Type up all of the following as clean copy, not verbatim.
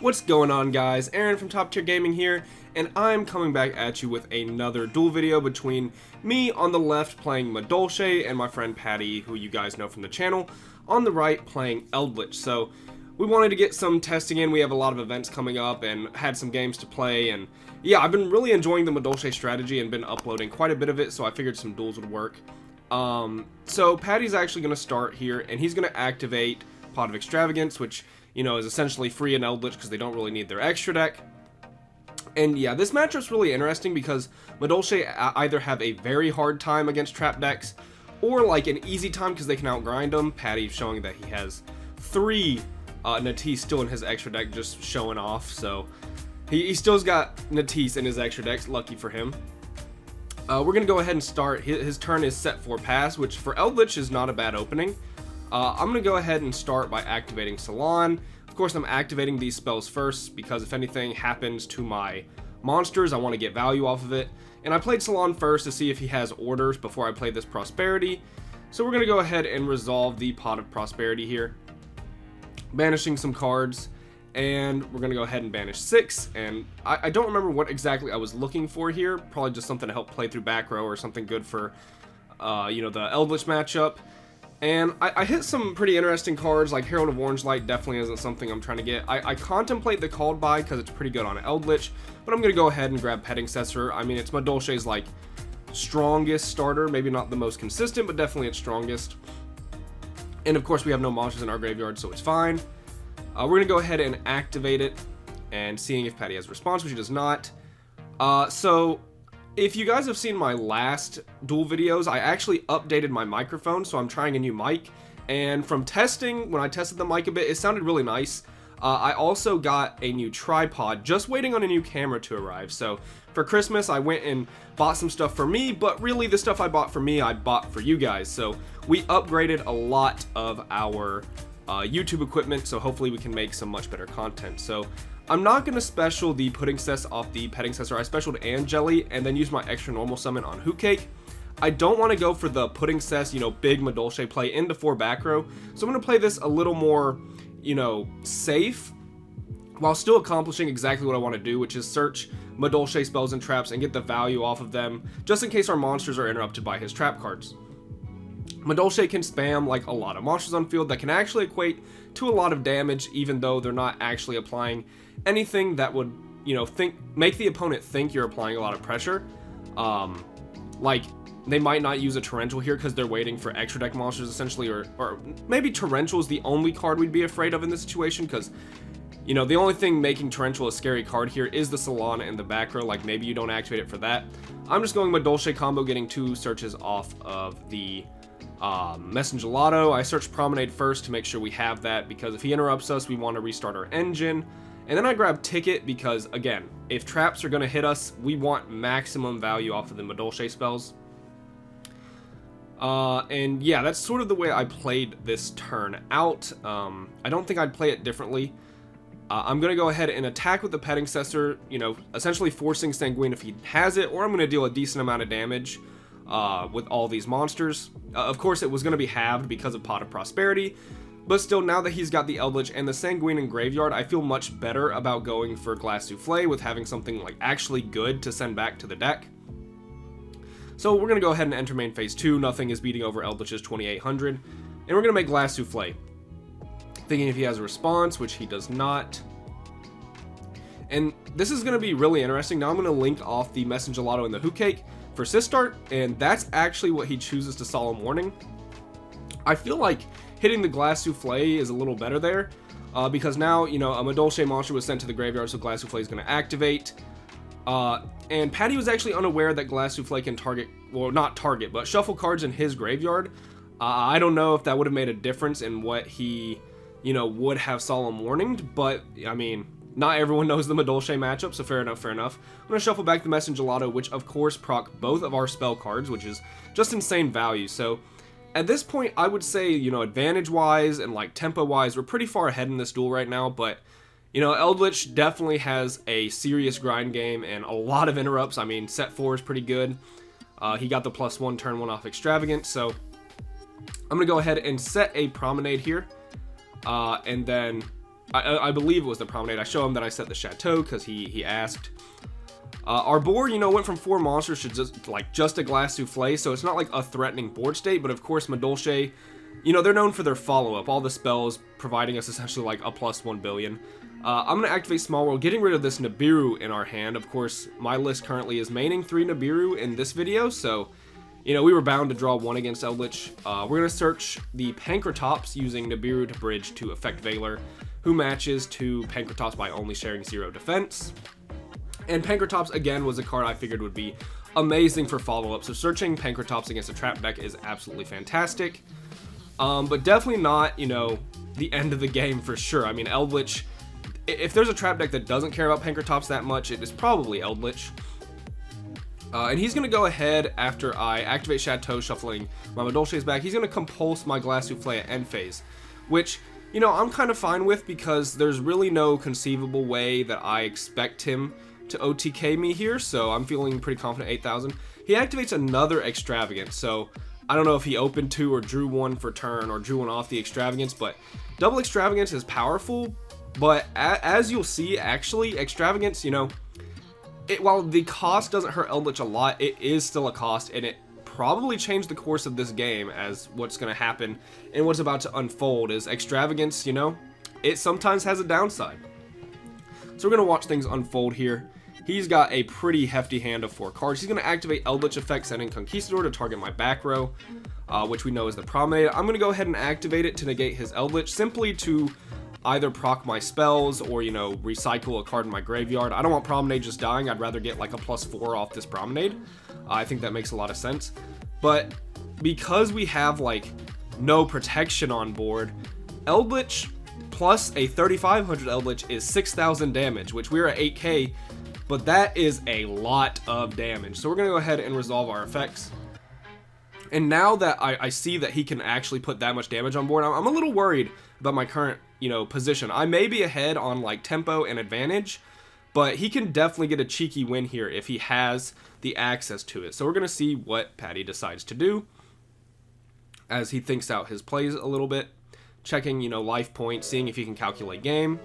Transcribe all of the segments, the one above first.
What's going on, guys? Aaron from Top Tier Gaming here, and I'm coming back at you with another duel video between me on the left playing Madolche and my friend Patty, who you guys know from the channel, on the right playing Eldlich. So we wanted to get some testing in. We have a lot of events coming up and had some games to play, and yeah, I've been really enjoying the Madolche strategy and been uploading quite a bit of it, so I figured some duels would work. So Patty's actually going to start here, and he's going to activate Pot of Extravagance, which, you know, is essentially free in Eldlich because they don't really need their extra deck. And yeah, this matchup's really interesting because Madolche either have a very hard time against trap decks or like an easy time because they can outgrind them. Patty's showing that he has 3 Natisse still in his extra deck, just showing off. So he still's got Natisse in his extra deck, lucky for him. We're going to go ahead and start. His turn is set for pass, which for Eldlich is not a bad opening. I'm going to go ahead and start by activating Salon. Of course, I'm activating these spells first because if anything happens to my monsters, I want to get value off of it. And I played Salon first to see if he has orders before I play this Prosperity. So we're going to go ahead and resolve the Pot of Prosperity here. Banishing some cards. And we're going to go ahead and banish 6. And I don't remember what exactly I was looking for here. Probably just something to help play through back row or something good for, you know, the Eldlich matchup. And I hit some pretty interesting cards, like Herald of Orange Light definitely isn't something I'm trying to get. I contemplate the Called By because it's pretty good on Eldlich, but I'm going to go ahead and grab Petting Cessor. I mean, it's Madolche's, like, strongest starter. Maybe not the most consistent, but definitely its strongest. And, of course, we have no monsters in our graveyard, so it's fine. We're going to go ahead and activate it and seeing if Patty has a response, which he does not. So if you guys have seen my last duel videos, I actually updated my microphone, so I'm trying a new mic. And from testing, when I tested the mic a bit, it sounded really nice. I also got a new tripod, just waiting on a new camera to arrive. So for Christmas, I went and bought some stuff for me, but really the stuff I bought for me, I bought for you guys. So we upgraded a lot of our YouTube equipment, so hopefully we can make some much better content. So I'm not going to special the Pudding Cess off the Petting Cessor. I specialed Jelly and then use my extra normal summon on Hoot Cake. I don't want to go for the Pudding Cess, you know, big Madolche play into 4 back row. So I'm going to play this a little more, you know, safe while still accomplishing exactly what I want to do, which is search Madolche spells and traps and get the value off of them just in case our monsters are interrupted by his trap cards. Madolche can spam like a lot of monsters on field that can actually equate to a lot of damage, even though they're not actually applying anything that would, you know, make the opponent think you're applying a lot of pressure. Like they might not use a Torrential here because they're waiting for extra deck monsters essentially, or maybe Torrential is the only card we'd be afraid of in this situation because, you know, the only thing making Torrential a scary card here is the Salon and the back row. Like maybe you don't activate it for that. I'm just going Madolche combo, getting 2 searches off of the Messenger Lotto. I search Promenade first to make sure we have that because if he interrupts us, we want to restart our engine. And then I grab Ticket because, again, if traps are going to hit us, we want maximum value off of the Madolche spells. And yeah, that's sort of the way I played this turn out. I don't think I'd play it differently. I'm going to go ahead and attack with the Petting Cessor, you know, essentially forcing Sanguine if he has it, or I'm going to deal a decent amount of damage with all these monsters. Of course, it was going to be halved because of Pot of Prosperity, but still, now that he's got the Eldlich and the Sanguine in graveyard, I feel much better about going for Glass Souffle with having something like actually good to send back to the deck. So we're going to go ahead and enter main phase 2. Nothing is beating over Eldlich's 2800, and we're going to make Glass Souffle. Thinking if he has a response, which he does not. And this is going to be really interesting. Now I'm going to link off the Messenger Lotto and the Hoot Cake for Sistart, and that's actually what he chooses to Solemn Warning. I feel like hitting the Glass Souffle is a little better there, because now, you know, a Madolche monster was sent to the graveyard, so Glass Souffle is going to activate. And Patty was actually unaware that Glass Souffle can target, well, not target, but shuffle cards in his graveyard. I don't know if that would have made a difference in what he, you know, would have Solemn Warninged, but, I mean, not everyone knows the Madolche matchup, so fair enough, fair enough. I'm going to shuffle back the Messenger Lotto, which of course proc both of our spell cards, which is just insane value. So at this point, I would say, you know, advantage-wise and like tempo-wise, we're pretty far ahead in this duel right now, but, you know, Eldlich definitely has a serious grind game and a lot of interrupts. I mean, set 4 is pretty good. He got the +1 turn 1 off Extravagant, so I'm going to go ahead and set a Promenade here. And then I believe it was the Promenade. I show him that I set the Chateau because he asked. Our board, went from 4 monsters to just a Glass Souffle, so it's not like a threatening board state, but of course Madolche, they're known for their follow-up, all the spells providing us essentially like a plus 1 billion. I'm going to activate Small World, getting rid of this Nibiru in our hand. Of course, my list currently is maining 3 Nibiru in this video, so, we were bound to draw 1 against Eldlich. We're going to search the Pankratops using Nibiru to bridge to Effect Veiler, who matches to Pankratops by only sharing 0 defense. And Pankratops, again, was a card I figured would be amazing for follow-up, so searching Pankratops against a trap deck is absolutely fantastic. But definitely not, the end of the game for sure. I mean, Eldlich, if there's a trap deck that doesn't care about Pankratops that much, it is probably Eldlich. And he's going to go ahead after I activate Chateau, shuffling my Madolche's back. He's going to compulse my Glass Souffle at end phase, which, I'm kind of fine with because there's really no conceivable way that I expect him to OTK me here, so I'm feeling pretty confident 8,000. He activates another Extravagance, so I don't know if he opened 2 or drew 1 for turn or drew 1 off the Extravagance, but double Extravagance is powerful, but as you'll see, actually, Extravagance, while the cost doesn't hurt Eldlich a lot, it is still a cost, and it probably changed the course of this game as what's going to happen and what's about to unfold is Extravagance, it sometimes has a downside. So we're going to watch things unfold here. He's got a pretty hefty hand of 4 cards. He's going to activate Eldlich effect, sending Conquistador to target my back row, which we know is the Promenade. I'm going to go ahead and activate it to negate his Eldlich, simply to either proc my spells or, recycle a card in my graveyard. I don't want Promenade just dying. I'd rather get like a +4 off this Promenade. I think that makes a lot of sense. But because we have like no protection on board, Eldlich plus a 3,500 Eldlich is 6,000 damage, which we're at 8k, but that is a lot of damage. So we're going to go ahead and resolve our effects. And now that I see that he can actually put that much damage on board, I'm a little worried about my current, position. I may be ahead on like tempo and advantage, but he can definitely get a cheeky win here if he has the access to it. So we're going to see what Patty decides to do as he thinks out his plays a little bit, checking, life points, seeing if he can calculate game.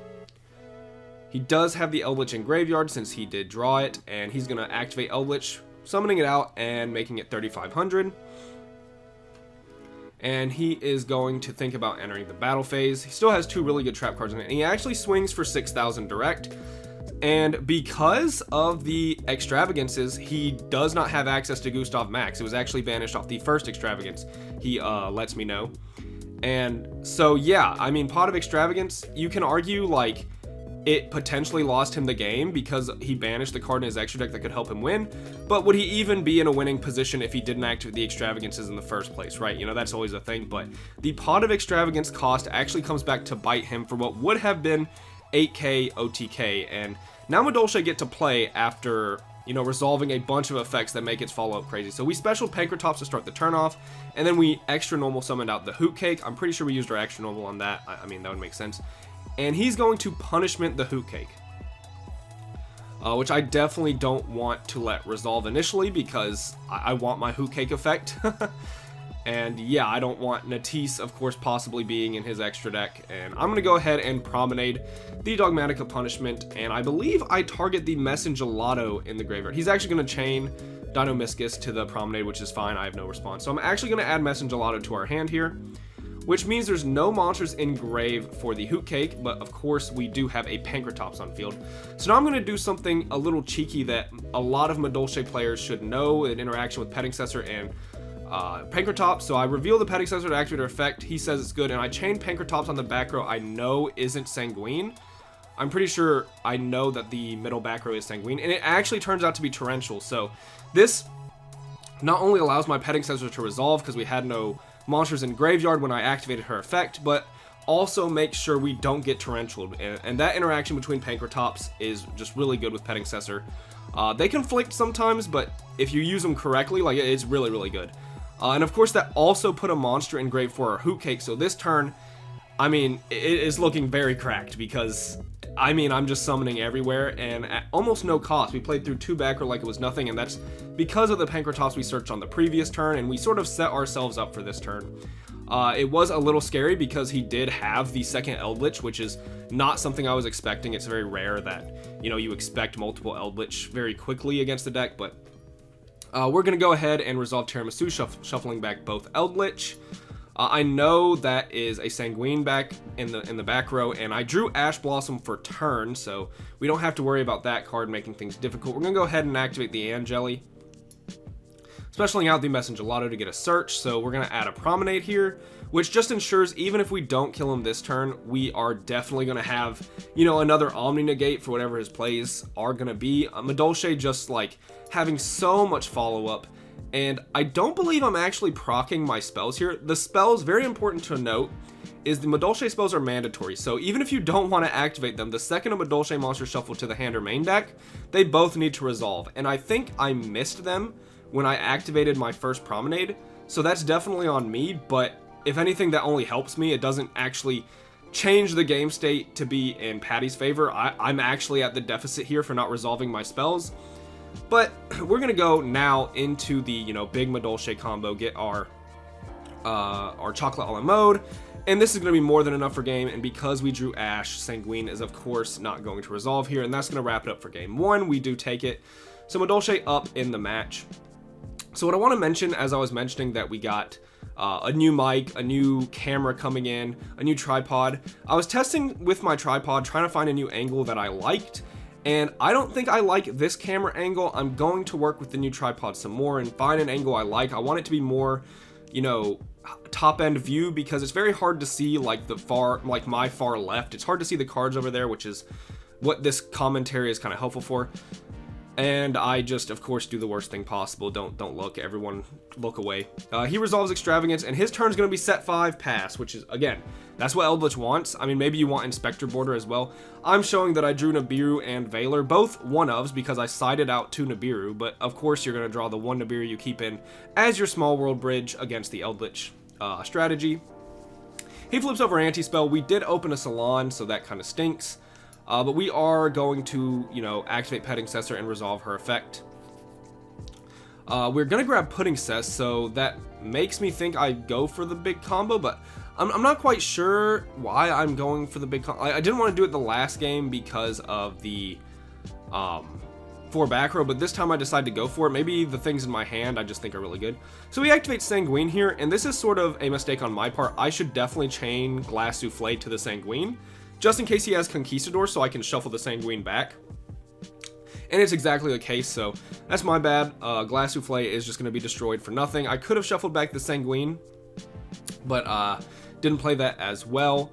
He does have the Eldlich in graveyard since he did draw it, and he's going to activate Eldlich, summoning it out and making it 3,500. And he is going to think about entering the battle phase. He still has 2 really good trap cards in it, and he actually swings for 6,000 direct. And because of the extravagances, he does not have access to Gustav Max. It was actually banished off the first extravagance, he lets me know. And so, yeah, I mean, Pot of Extravagance, you can argue, like, it potentially lost him the game because he banished the card in his extra deck that could help him win. But would he even be in a winning position if he didn't activate the extravagances in the first place, right? That's always a thing. But the Pot of Extravagance cost actually comes back to bite him for what would have been 8k OTK. And now Madolche get to play after, resolving a bunch of effects that make its follow-up crazy. So we special Pankratops to start the turn off, and then we extra normal summoned out the Hoot Cake. I'm pretty sure we used our extra normal on that. I mean, that would make sense. And he's going to punishment the Hoot Cake, which I definitely don't want to let resolve initially because I want my Hoot Cake effect. And yeah, I don't want Natisse, of course, possibly being in his extra deck. And I'm going to go ahead and Promenade the Dogmatica punishment, and I believe I target the Messengelato in the graveyard. He's actually going to chain Dino-Miscus to the Promenade, which is fine. I have no response. So I'm actually going to add Messengelato to our hand here, which means there's no monsters in grave for the Hoot Cake, but of course we do have a Pankratops on field. So now I'm going to do something a little cheeky that a lot of Madolche players should know in interaction with Pettingcessor and Pankratops. So I reveal the Pettingcessor to activate her effect. He says it's good, and I chain Pankratops on the back row I know isn't Sanguine. I'm pretty sure I know that the middle back row is Sanguine, and it actually turns out to be Torrential. So this not only allows my Pettingcessor to resolve because we had no monsters in graveyard when I activated her effect, but also makes sure we don't get Torrential. And that interaction between Pankratops is just really good with Pettingcessor. They conflict sometimes, but if you use them correctly, like, it's really, really good. And of course, that also put a monster in grave for our Hoot Cake. So this turn, I mean, it is looking very cracked because, I mean, I'm just summoning everywhere and at almost no cost. We played through 2 back row like it was nothing, and that's because of the Pankratops we searched on the previous turn, and we sort of set ourselves up for this turn. It was a little scary because he did have the second Eldlich, which is not something I was expecting. It's very rare that, you know, you expect multiple Eldlich very quickly against the deck, but we're going to go ahead and resolve Tiramisu, shuffling back both Eldlich. I know that is a Sanguine back in the back row, and I drew Ash Blossom for turn, so we don't have to worry about that card making things difficult. We're going to go ahead and activate the Angeli, specialing out the Messenger Lotto to get a search, so we're going to add a Promenade here, which just ensures even if we don't kill him this turn, we are definitely going to have, you know, another Omni Negate for whatever his plays are going to be. Madolche just, like, having so much follow-up, and I don't believe I'm actually proccing my spells here. The spells, very important to note, is the Madolche spells are mandatory, so even if you don't want to activate them, the second a Madolche monster shuffled to the hand or main deck, they both need to resolve, and I think I missed them when I activated my first Promenade, so that's definitely on me, but if anything, that only helps me. It doesn't actually change the game state to be in Patty's favor. I'm actually at the deficit here for not resolving my spells, but we're gonna go now into the, you know, big Madolche combo, get our chocolate a la mode, and this is gonna be more than enough for game, and because we drew Ash, Sanguine is of course not going to resolve here, and that's gonna wrap it up for game one. We do take it, so Madolche up in the match. So what I want to mention, as I was mentioning that we got a new mic, a new camera coming in, a new tripod, I was testing with my tripod, trying to find a new angle that I liked, and I don't think I like this camera angle. I'm going to work with the new tripod some more and find an angle I like. I want it to be more, you know, top end view, because it's very hard to see like my far left. It's hard to see the cards over there, which is what this commentary is kind of helpful for. And I just, of course, do the worst thing possible. Don't look. Everyone look away. He resolves Extravagance, and his turn's going to be set 5, pass, which is, again, that's what Eldlich wants. I mean, maybe you want Inspector Border as well. I'm showing that I drew Nibiru and Valor, both one-ofs, because I sided out 2 Nibiru, but of course you're going to draw the 1 Nibiru you keep in as your small world bridge against the Eldlich strategy. He flips over Anti-Spell. We did open a Salon, so that kind of stinks. But we are going to, you know, activate Petting Cessor and resolve her effect. We're going to grab Pudding Cess, so that makes me think I go for the big combo, but I'm not quite sure why I'm going for the big combo. I didn't want to do it the last game because of the 4 back row, but this time I decided to go for it. Maybe the things in my hand I just think are really good. So we activate Sanguine here, and this is sort of a mistake on my part. I should definitely chain Glass Souffle to the Sanguine, just in case he has Conquistador, so I can shuffle the Sanguine back. And it's exactly the case, so that's my bad. Glass Souffle is just going to be destroyed for nothing. I could have shuffled back the Sanguine, but didn't play that as well.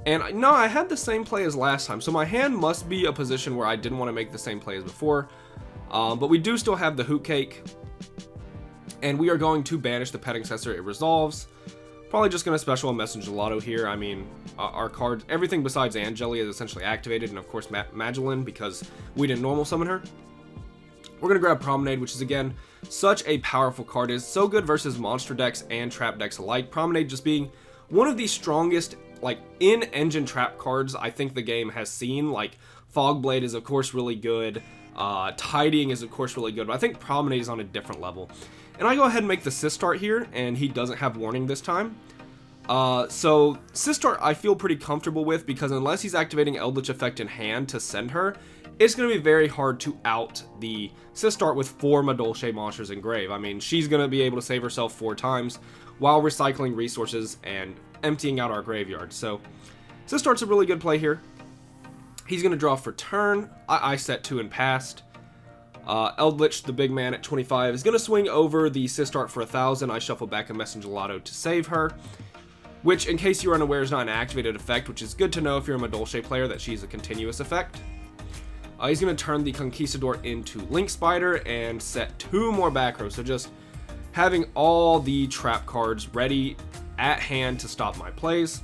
And no, I had the same play as last time, so my hand must be a position where I didn't want to make the same play as before. But we do still have the Hoot Cake, and we are going to banish the Petting Cessor. It resolves. Probably just going to special a Messenger Lotto here. I mean, our cards, everything besides Angeli is essentially activated, and of course Magdalene, because we didn't normal summon her. We're going to grab Promenade, which is, again, such a powerful card. It is so good versus monster decks and trap decks alike. Promenade just being one of the strongest, like, in-engine trap cards I think the game has seen. Like, Fogblade is, of course, really good. Tidying is, of course, really good, but I think Promenade is on a different level. And I go ahead and make the Sistart here, and he doesn't have warning this time. So Sistart I feel pretty comfortable with, because unless he's activating Eldlich effect in hand to send her, it's going to be very hard to out the Sistart with 4 Madolche monsters in grave. I mean, she's going to be able to save herself 4 times while recycling resources and emptying out our graveyard. So Sistart's a really good play here. He's going to draw for turn. I set 2 and passed. Eldlich, the big man at 25, is going to swing over the Sistart for 1,000. I shuffle back a Messenger Lotto to save her, which, in case you're unaware, is not an activated effect, which is good to know if you're a Madolche player that she's a continuous effect. He's going to turn the Conquistador into Link Spider and set 2 more back rows, so just having all the trap cards ready at hand to stop my plays.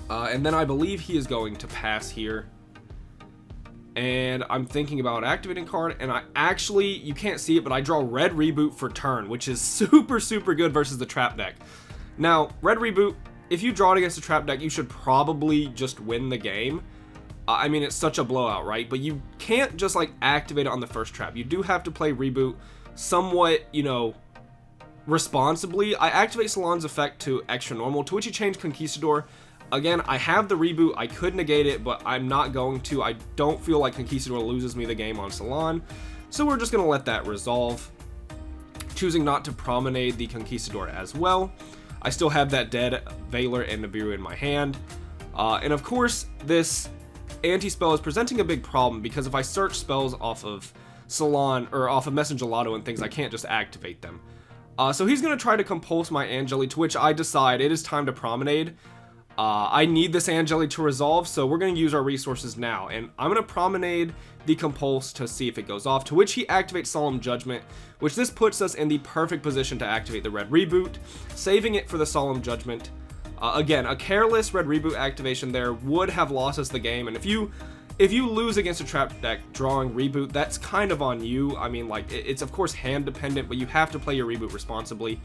And then I believe he is going to pass here. And I'm thinking about activating card, and I actually, you can't see it, but I draw Red Reboot for turn, which is super, super good versus the trap deck. Now, Red Reboot, if you draw it against a trap deck, you should probably just win the game. I mean, it's such a blowout, right? But you can't just, like, activate it on the first trap. You do have to play Reboot somewhat, you know, responsibly. I activate Salon's effect to extra normal, to which he changed Conquistador. Again, I have the reboot. I could negate it, but I'm not going to. I don't feel like Conquistador loses me the game on Salon, so we're just going to let that resolve. Choosing not to promenade the Conquistador as well. I still have that dead Valor and Nibiru in my hand. And of course, this anti-spell is presenting a big problem, because if I search spells off of Salon, or off of Messenger Lotto and things, I can't just activate them. So he's going to try to compulse my Angeli, to which I decide it is time to promenade. I need this Angeli to resolve, so we're going to use our resources now, and I'm going to promenade the compulse to see if it goes off, to which he activates Solemn Judgment, which this puts us in the perfect position to activate the red reboot, saving it for the Solemn Judgment. Again, a careless red reboot activation there would have lost us the game, and if you lose against a trap deck drawing reboot, that's kind of on you. I mean, like, it's of course hand dependent, but you have to play your reboot responsibly.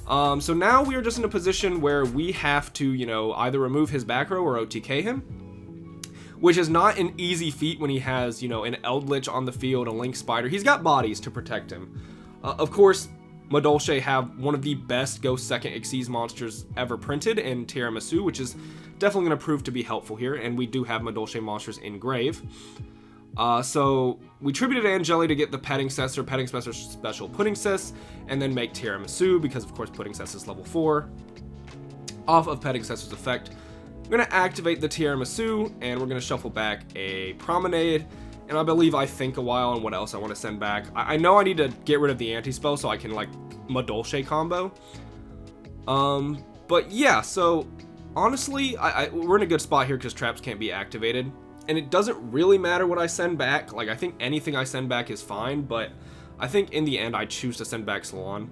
So now we are just in a position where we have to, you know, either remove his back row or OTK him, which is not an easy feat when he has, you know, an Eldlich on the field, a Link Spider. He's got bodies to protect him. Of course, Madolche have one of the best Ghost Second Xyz monsters ever printed in Tiramisu, which is definitely going to prove to be helpful here, and we do have Madolche monsters in Grave. So we tributed Angeli to get the Petting Cess or Petting Cess special Pudding Cess, and then make Tiramisu, because of course Pudding Cess is level 4. Off of Petting Cess's effect, we're going to activate the Tiramisu, and we're going to shuffle back a Promenade, and I believe I think a while on what else I want to send back. I know I need to get rid of the anti-spell so I can, like, Madolche combo. But yeah, so honestly, we're in a good spot here because traps can't be activated. And it doesn't really matter what I send back. Like, I think anything I send back is fine, but I think in the end I choose to send back Salon.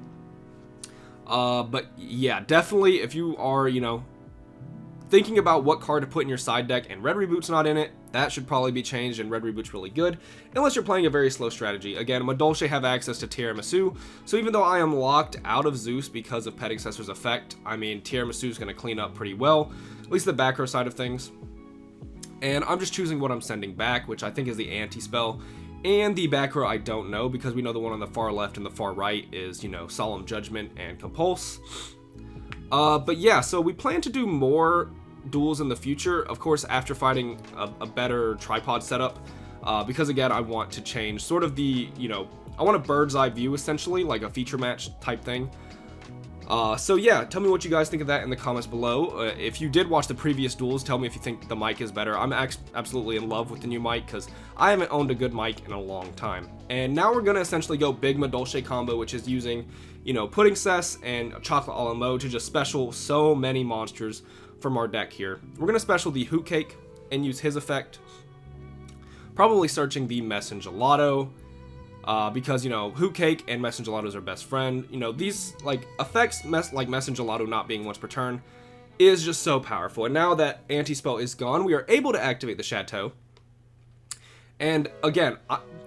But yeah, definitely if you are, you know, thinking about what card to put in your side deck and Red Reboot's not in it, that should probably be changed, and Red Reboot's really good, unless you're playing a very slow strategy. Again, Madolche have access to Tiramisu, so even though I am locked out of Zeus because of Petting Cessor's effect, I mean, Tiramisu's going to clean up pretty well, at least the back row side of things. And I'm just choosing what I'm sending back, which I think is the anti-spell. And the back row I don't know, because we know the one on the far left and the far right is, you know, Solemn Judgment and Compulse. But yeah, so we plan to do more duels in the future, of course, after fighting a better tripod setup. Because again, I want to change sort of the, you know, I want a bird's eye view, essentially, like a feature match type thing. So yeah, tell me what you guys think of that in the comments below. If you did watch the previous duels, tell me if you think the mic is better. I'm absolutely in love with the new mic because I haven't owned a good mic in a long time. And now we're going to essentially go big Madolche combo, which is using, you know, Pudding Cess and Chocolate a la Mode to just special so many monsters from our deck here. We're going to special the Hoot Cake and use his effect. Probably searching the Messenger Lotto. Because, you know, Hoot Cake and Messenger Lotto is our best friend. You know, these, like, effects, like Messenger Lotto not being once per turn, is just so powerful. And now that anti-spell is gone, we are able to activate the Chateau. And, again,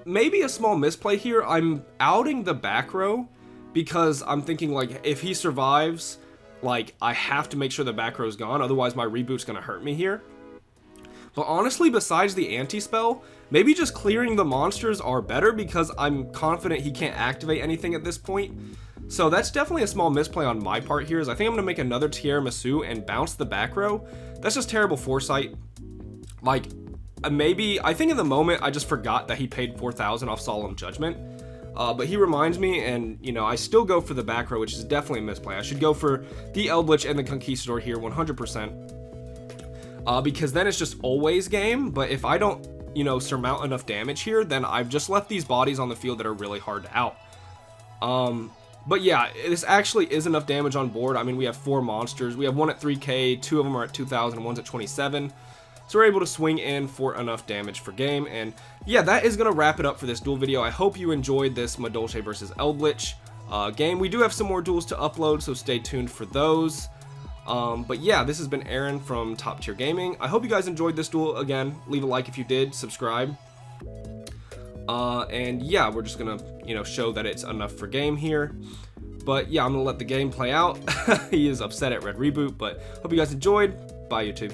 maybe a small misplay here. I'm outing the back row because I'm thinking, like, if he survives, like, I have to make sure the back row is gone. Otherwise, my reboot's going to hurt me here. But honestly, besides the anti-spell, maybe just clearing the monsters are better because I'm confident he can't activate anything at this point. So that's definitely a small misplay on my part here, is I think I'm going to make another Tiramisu and bounce the back row. That's just terrible foresight. Like, maybe, I think in the moment I just forgot that he paid 4,000 off Solemn Judgment. But he reminds me, and, you know, I still go for the back row, which is definitely a misplay. I should go for the Eldlich and the Conquistador here 100%. Because then it's just always game, but if I don't, you know, surmount enough damage here, then I've just left these bodies on the field that are really hard to out. But yeah, this actually is enough damage on board. I mean, we have 4 monsters. We have one at 3k, 2 of them are at 2,000, and one's at 27. So we're able to swing in for enough damage for game. And yeah, that is going to wrap it up for this duel video. I hope you enjoyed this Madolche versus Eldlich game. We do have some more duels to upload, so stay tuned for those. But yeah, this has been Aaron from Top Tier Gaming. I hope you guys enjoyed this duel. Again, leave a like if you did, subscribe. And yeah, we're just gonna, you know, show that it's enough for game here. But yeah, I'm gonna let the game play out. He is upset at Red Reboot, but hope you guys enjoyed. Bye, YouTube.